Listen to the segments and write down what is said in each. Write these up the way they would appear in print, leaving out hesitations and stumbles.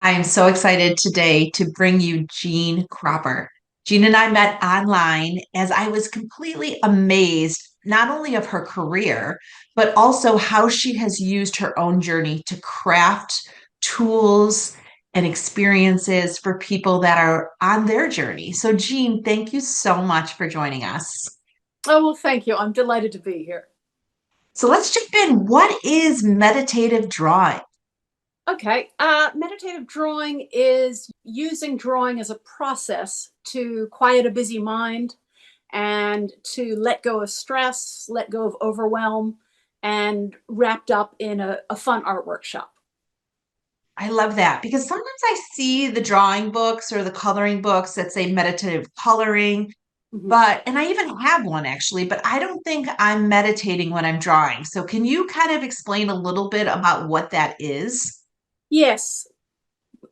I am so excited today to bring you Jean Kropper. Jean and I met online as I was completely amazed not only of her career, but also how she has used her own journey to craft tools and experiences for people that are on their journey. So, Jean, thank you so much for joining us. Oh, well, thank you. I'm delighted to be here. So, let's jump in. What is meditative drawing? Okay. Meditative drawing is using drawing as a process to quiet a busy mind and to let go of stress, let go of overwhelm, and wrapped up in a fun art workshop. I love that because sometimes I see the drawing books or the coloring books that say meditative coloring, Mhm. and I even have one actually, but I don't think I'm meditating when I'm drawing. So, can you kind of explain a little bit about what that is? Yes.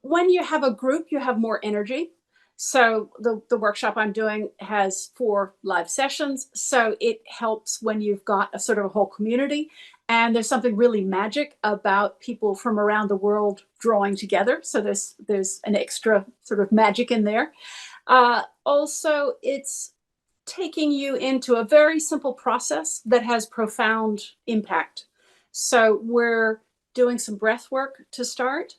When you have a group, you have more energy. So the workshop I'm doing has 4 live sessions. So it helps when you've got a sort of a whole community. And there's something really magic about people from around the world drawing together. So there's an extra sort of magic in there. Also, it's taking you into a very simple process that has profound impact. So we're doing some breath work to start,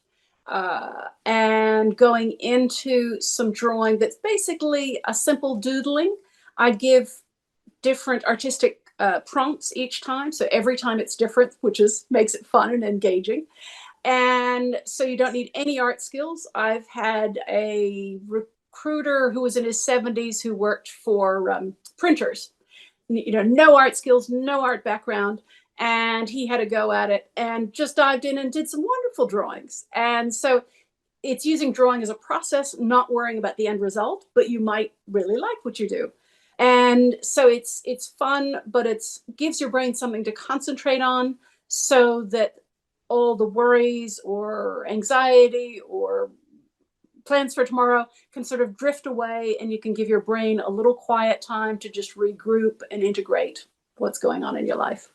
and going into some drawing that's basically a simple doodling. I give different artistic prompts each time, so every time it's different, which is makes it fun and engaging. And so you don't need any art skills. I've had a recruiter who was in his 70s who worked for printers, no art skills, no art background. And he had to go at it and just dived in and did some wonderful drawings. And so it's using drawing as a process, not worrying about the end result, but you might really like what you do. And so it's fun, but it's gives your brain something to concentrate on so that all the worries or anxiety or plans for tomorrow can sort of drift away, and you can give your brain a little quiet time to just regroup and integrate what's going on in your life.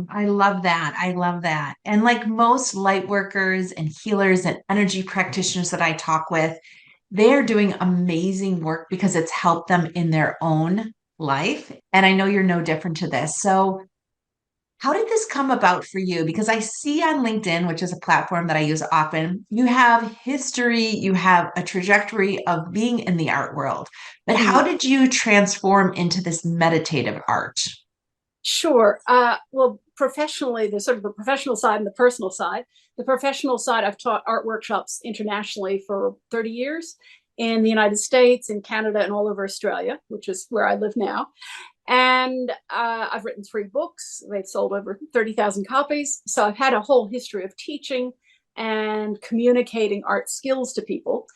I love that. I love that. And like most light workers and healers and energy practitioners that I talk with, they're doing amazing work because it's helped them in their own life. And I know you're no different to this. So, how did this come about for you? Because I see on LinkedIn, which is a platform that I use often, you have history, you have a trajectory of being in the art world. But how Mm-hmm. did you transform into this meditative art? Sure. Well, professionally, there's sort of the professional side and the personal side. The professional side, I've taught art workshops internationally for 30 years in the United States, in Canada, and all over Australia, which is where I live now. And I've written 3 books. They've sold over 30,000 copies. So I've had a whole history of teaching and communicating art skills to people.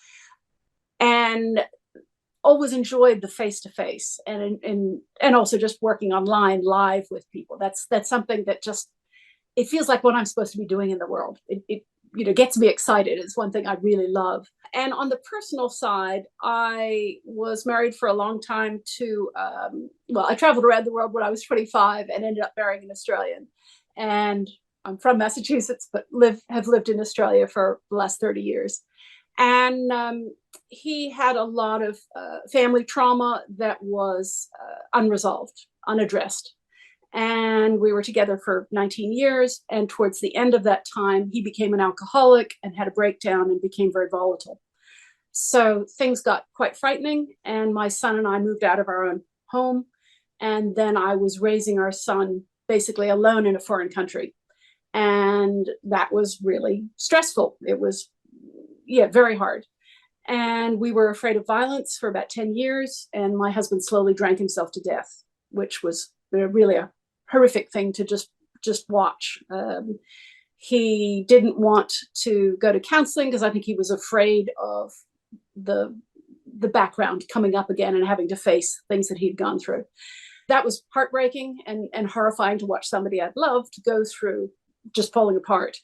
And always enjoyed the face to face and also just working online live with people. That's something that just it feels like what I'm supposed to be doing in the world. It gets me excited. It's one thing I really love. And on the personal side, I was married for a long time to I traveled around the world when I was 25 and ended up marrying an Australian. And I'm from Massachusetts, but have lived in Australia for the last 30 years. And he had a lot of family trauma that was unresolved, unaddressed. And we were together for 19 years. And towards the end of that time, he became an alcoholic and had a breakdown and became very volatile. So things got quite frightening. And my son and I moved out of our own home. And then I was raising our son basically alone in a foreign country. And that was really stressful. It was, yeah, very hard. And we were afraid of violence for about 10 years. And my husband slowly drank himself to death, which was really a horrific thing to just watch. He didn't want to go to counseling because I think he was afraid of the the background coming up again and having to face things that he'd gone through. That was heartbreaking and horrifying to watch somebody I'd loved go through just falling apart.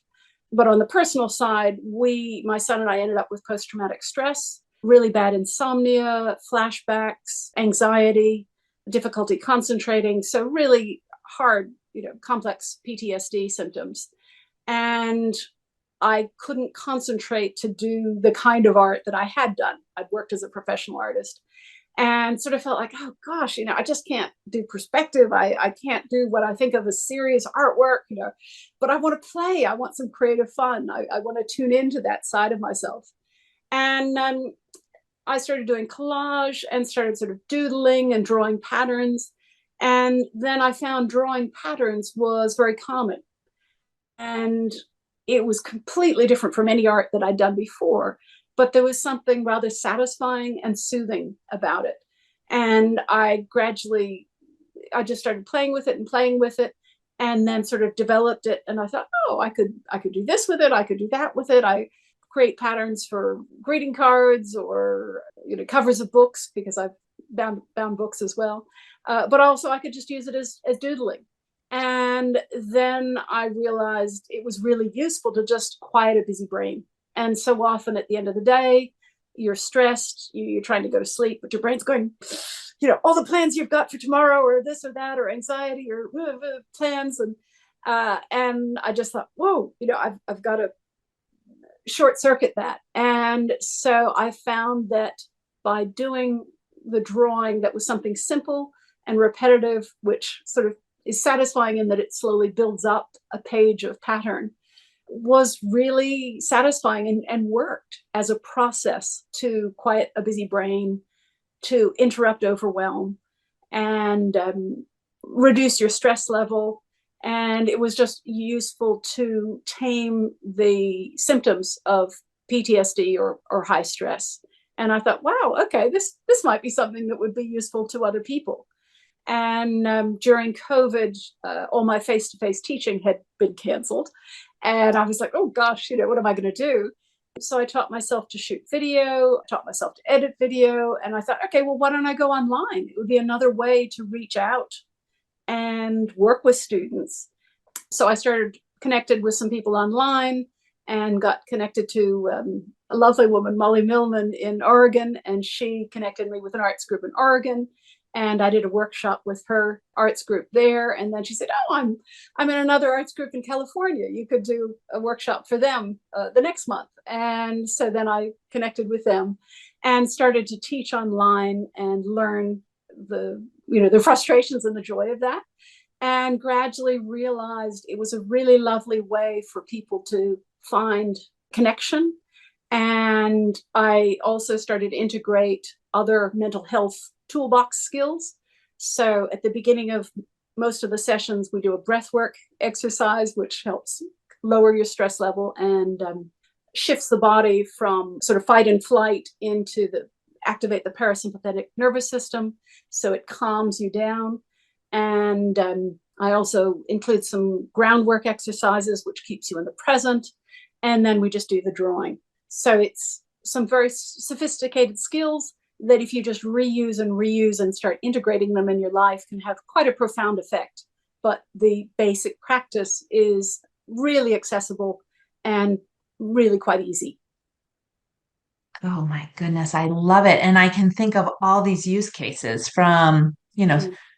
But on the personal side, my son and I ended up with post traumatic stress, really bad insomnia, flashbacks, anxiety, difficulty concentrating. So, really hard, complex PTSD symptoms. And I couldn't concentrate to do the kind of art that I had done. I'd worked as a professional artist and sort of felt like, oh gosh, I just can't do perspective. I can't do what I think of as serious artwork, but I want to play. I want some creative fun. I want to tune into that side of myself. And I started doing collage and started sort of doodling and drawing patterns. And then I found drawing patterns was very common. And it was completely different from any art that I'd done before. But there was something rather satisfying and soothing about it. And I just started playing with it and playing with it, and then sort of developed it. And I thought, oh, I could do this with it. I could do that with it. I create patterns for greeting cards or covers of books, because I've bound books as well. But also I could just use it as doodling. And then I realized it was really useful to just quiet a busy brain. And so often at the end of the day, you're stressed, you're trying to go to sleep, but your brain's going, all the plans you've got for tomorrow, or this or that, or anxiety, or plans. And I just thought, whoa, I've got to short circuit that. And so I found that by doing the drawing that was something simple and repetitive, which sort of is satisfying in that it slowly builds up a page of pattern, was really satisfying and worked as a process to quiet a busy brain, to interrupt overwhelm, and reduce your stress level. And it was just useful to tame the symptoms of PTSD or high stress. And I thought, wow, okay, this might be something that would be useful to other people. And during COVID, all my face-to-face teaching had been canceled. And I was like, oh gosh, what am I going to do? So I taught myself to shoot video, I taught myself to edit video. And I thought, okay, well, why don't I go online? It would be another way to reach out and work with students. So I started connected with some people online and got connected to a lovely woman, Molly Millman, in Oregon. And she connected me with an arts group in Oregon. And I did a workshop with her arts group there. And then she said, oh, I'm in another arts group in California. You could do a workshop for them the next month. And so then I connected with them and started to teach online and learn the frustrations and the joy of that. And gradually realized it was a really lovely way for people to find connection. And I also started to integrate other mental health toolbox skills. So at the beginning of most of the sessions, we do a breathwork exercise, which helps lower your stress level and shifts the body from sort of fight and flight into activate the parasympathetic nervous system. So it calms you down. And I also include some groundwork exercises, which keeps you in the present. And then we just do the drawing. So it's some very sophisticated skills that if you just reuse and start integrating them in your life can have quite a profound effect. But the basic practice is really accessible and really quite easy. Oh my goodness, I love it. And I can think of all these use cases from,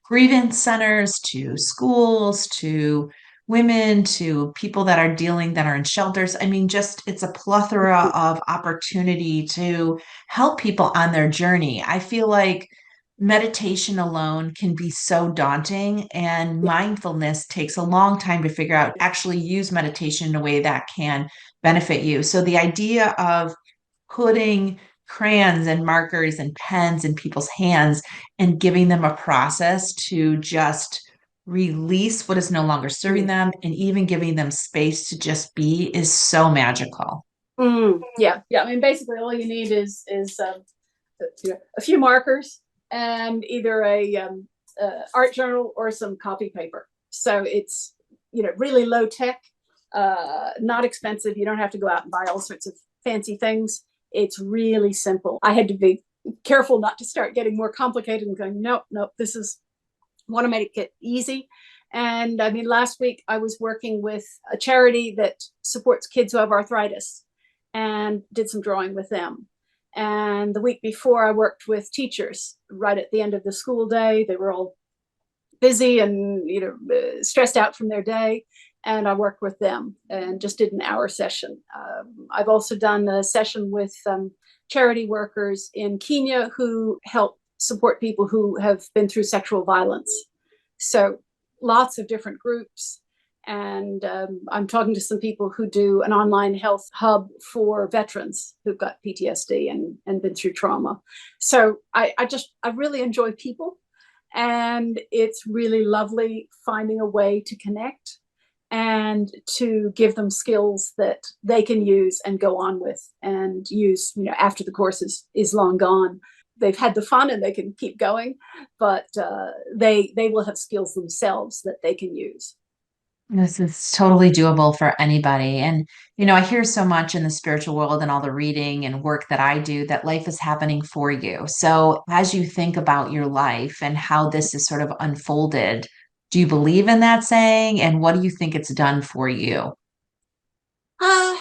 grievance centers to schools to women to people that are in shelters. I mean, just it's a plethora of opportunity to help people on their journey. I feel like meditation alone can be so daunting, and Yeah. mindfulness takes a long time to figure out, actually use meditation in a way that can benefit you. So the idea of putting crayons and markers and pens in people's hands and giving them a process to just release what is no longer serving them and even giving them space to just be is so magical. Yeah. I mean, basically, all you need is a few markers and either a art journal or some copy paper. So it's really low tech, not expensive. You don't have to go out and buy all sorts of fancy things. It's really simple. I had to be careful not to start getting more complicated and going, nope, want to make it easy. And I mean, last week I was working with a charity that supports kids who have arthritis and did some drawing with them. And the week before I worked with teachers right at the end of the school day. They were all busy and stressed out from their day. and I worked with them and just did an hour session. I've also done a session with charity workers in Kenya who help support people who have been through sexual violence. So lots of different groups. And I'm talking to some people who do an online health hub for veterans who've got PTSD and been through trauma. So I really enjoy people. And it's really lovely finding a way to connect and to give them skills that they can use and go on with and use, after the course is long gone. They've had the fun and they can keep going, but they will have skills themselves that they can use. This is totally doable for anybody. And, I hear so much in the spiritual world and all the reading and work that I do that life is happening for you. So, as you think about your life and how this is sort of unfolded, do you believe in that saying? And what do you think it's done for you? Uh,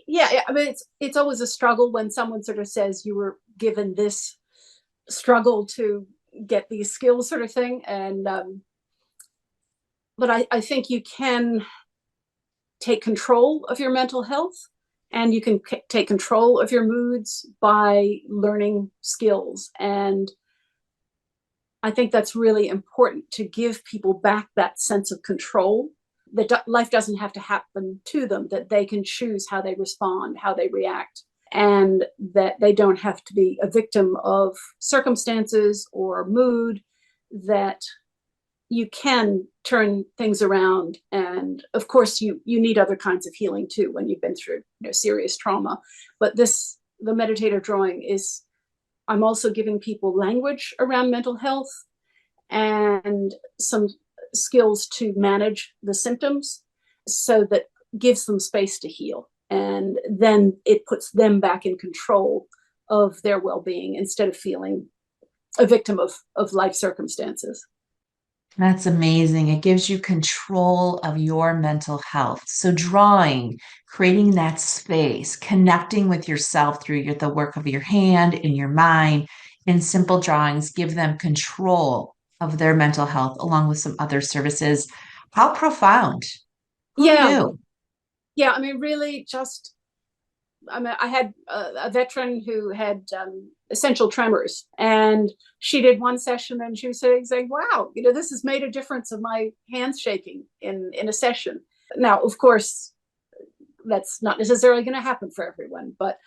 yeah, I mean, it's always a struggle when someone sort of says you were given this struggle to get these skills, sort of thing. And but I think you can take control of your mental health, and you can take control of your moods by learning skills. And I think that's really important, to give people back that sense of control, that life doesn't have to happen to them, that they can choose how they respond, how they react, and that they don't have to be a victim of circumstances or mood, that you can turn things around. And of course, you need other kinds of healing too when you've been through serious trauma. But the meditative drawing is, I'm also giving people language around mental health and some skills to manage the symptoms, so that gives them space to heal. And then it puts them back in control of their well-being instead of feeling a victim of life circumstances. That's amazing. It gives you control of your mental health. So, drawing, creating that space, connecting with yourself through the work of your hand and your mind, and simple drawings give them control of their mental health, along with some other services. How profound. Who Yeah, knew? yeah. I mean, really, I had a veteran who had essential tremors, and she did one session, and she was saying, "Wow, this has made a difference of my hands shaking in a session." Now, of course, that's not necessarily going to happen for everyone, but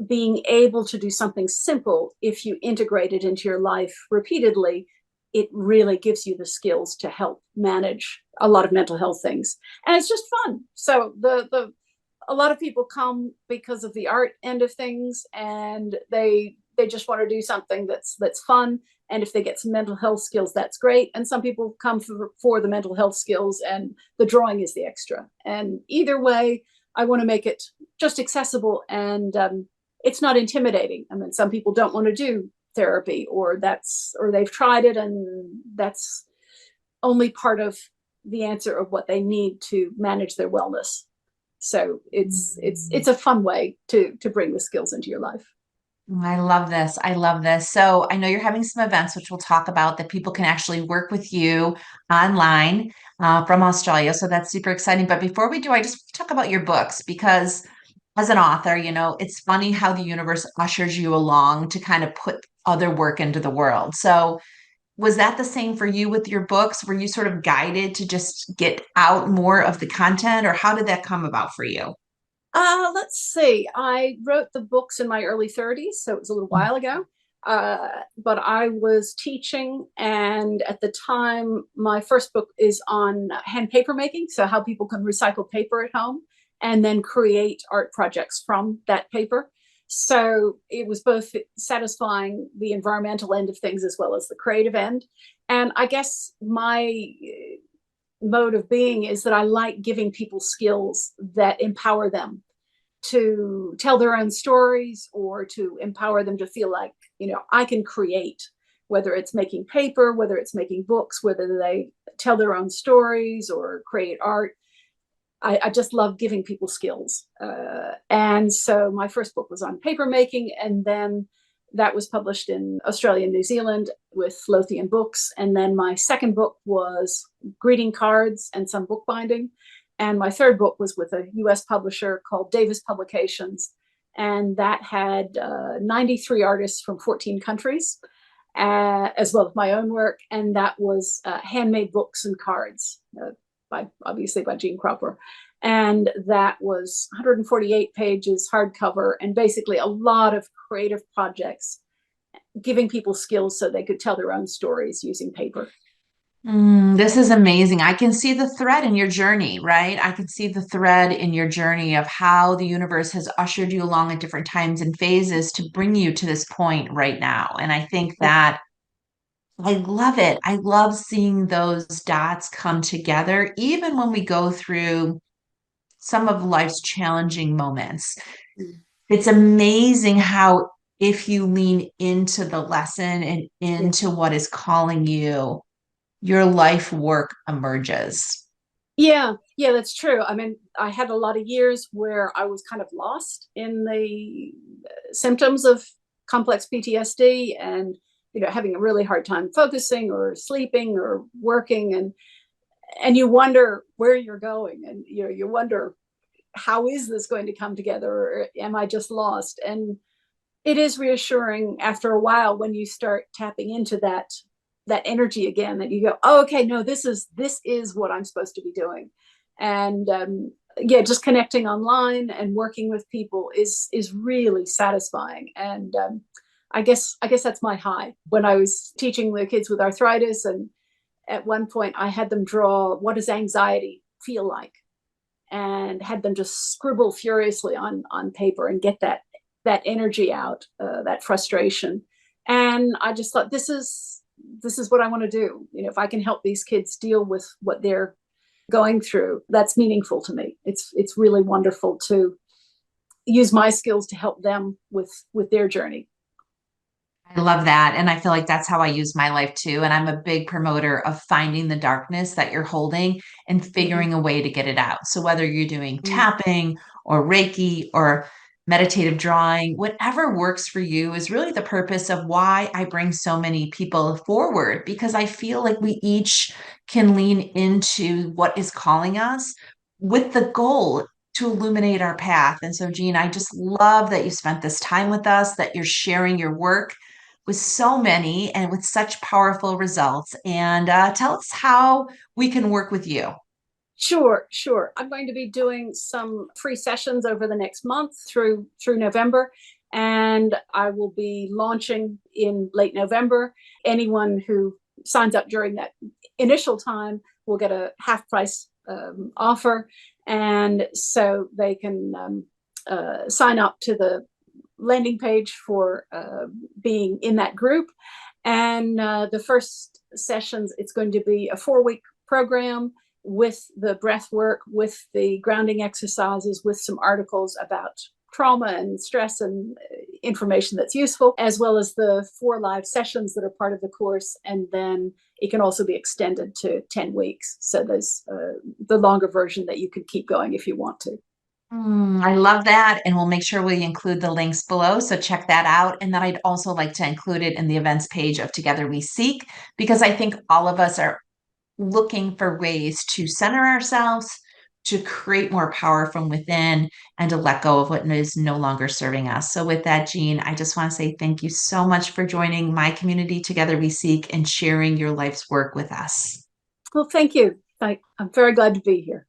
being able to do something simple, if you integrate it into your life repeatedly, it really gives you the skills to help manage a lot of mental health things, and it's just fun. So a lot of people come because of the art end of things, and they just want to do something that's fun. And if they get some mental health skills, that's great. And some people come for the mental health skills, and the drawing is the extra. And either way, I want to make it just accessible, and it's not intimidating. I mean, some people don't want to do therapy, or they've tried it and that's only part of the answer of what they need to manage their wellness. So it's a fun way to bring the skills into your life. I love this. I love this. So I know you're having some events, which we'll talk about, that people can actually work with you online from Australia. So that's super exciting. But before we do, I just want to talk about your books, because as an author, it's funny how the universe ushers you along to kind of put other work into the world. So was that the same for you with your books? Were you sort of guided to just get out more of the content, or how did that come about for you? Let's see. I wrote the books in my early 30s, so it was a little while ago. But I was teaching, and at the time, my first book is on hand paper making, so how people can recycle paper at home and then create art projects from that paper. So it was both satisfying the environmental end of things as well as the creative end. And I guess my mode of being is that I like giving people skills that empower them to tell their own stories, or to empower them to feel like, I can create, whether it's making paper, whether it's making books, whether they tell their own stories or create art. I just love giving people skills. And so my first book was on paper making, and then that was published in Australia and New Zealand with Lothian Books. And then my second book was greeting cards and some bookbinding. And my third book was with a US publisher called Davis Publications. And that had 93 artists from 14 countries, as well as my own work. And that was handmade books and cards, obviously by Jean Kropper. And that was 148 pages, hardcover, and basically a lot of creative projects, giving people skills so they could tell their own stories using paper. This is amazing. I can see the thread in your journey, right? I can see the thread in your journey of how the universe has ushered you along at different times and phases to bring you to this point right now. And I think that I love it. I love seeing those dots come together, even when we go through some of life's challenging moments. It's amazing how, if you lean into the lesson and Yeah. into what is calling you, your life work emerges. Yeah, that's true. I mean, I had a lot of years where I was kind of lost in the symptoms of complex PTSD, and having a really hard time focusing or sleeping or working, and you wonder where you're going, and you wonder, how is this going to come together, or am I just lost? And it is reassuring after a while when you start tapping into that energy again, that you go, oh, okay, no, this is what I'm supposed to be doing. And yeah, just connecting online and working with people is really satisfying. And I guess that's my high. When I was teaching the kids with arthritis, and at one point I had them draw, what does anxiety feel like, and had them just scribble furiously on paper and get that energy out, that frustration. And I just thought, this is what I want to do. If I can help these kids deal with what they're going through, that's meaningful to me. It's really wonderful to use my skills to help them with their journey. I love that. And I feel like that's how I use my life too. And I'm a big promoter of finding the darkness that you're holding and Mm-hmm. figuring a way to get it out. So whether you're doing Mm-hmm. tapping or Reiki or meditative drawing, whatever works for you is really the purpose of why I bring so many people forward, because I feel like we each can lean into what is calling us with the goal to illuminate our path. And so, Jean, I just love that you spent this time with us, that you're sharing your work with so many and with such powerful results. And tell us how we can work with you. Sure. I'm going to be doing some free sessions over the next month through November, and I will be launching in late November. Anyone who signs up during that initial time will get a half price offer, and so they can sign up to the landing page for being in that group. And the first sessions, it's going to be a 4-week program with the breath work, with the grounding exercises, with some articles about trauma and stress and information that's useful, as well as the 4 live sessions that are part of the course. And then it can also be extended to 10 weeks. So there's the longer version that you could keep going if you want to. I love that. And we'll make sure we include the links below. So check that out. And then I'd also like to include it in the events page of Together We Seek, because I think all of us are looking for ways to center ourselves, to create more power from within, and to let go of what is no longer serving us. So, with that, Jean, I just want to say thank you so much for joining my community, Together We Seek, and sharing your life's work with us. Well, thank you. I'm very glad to be here.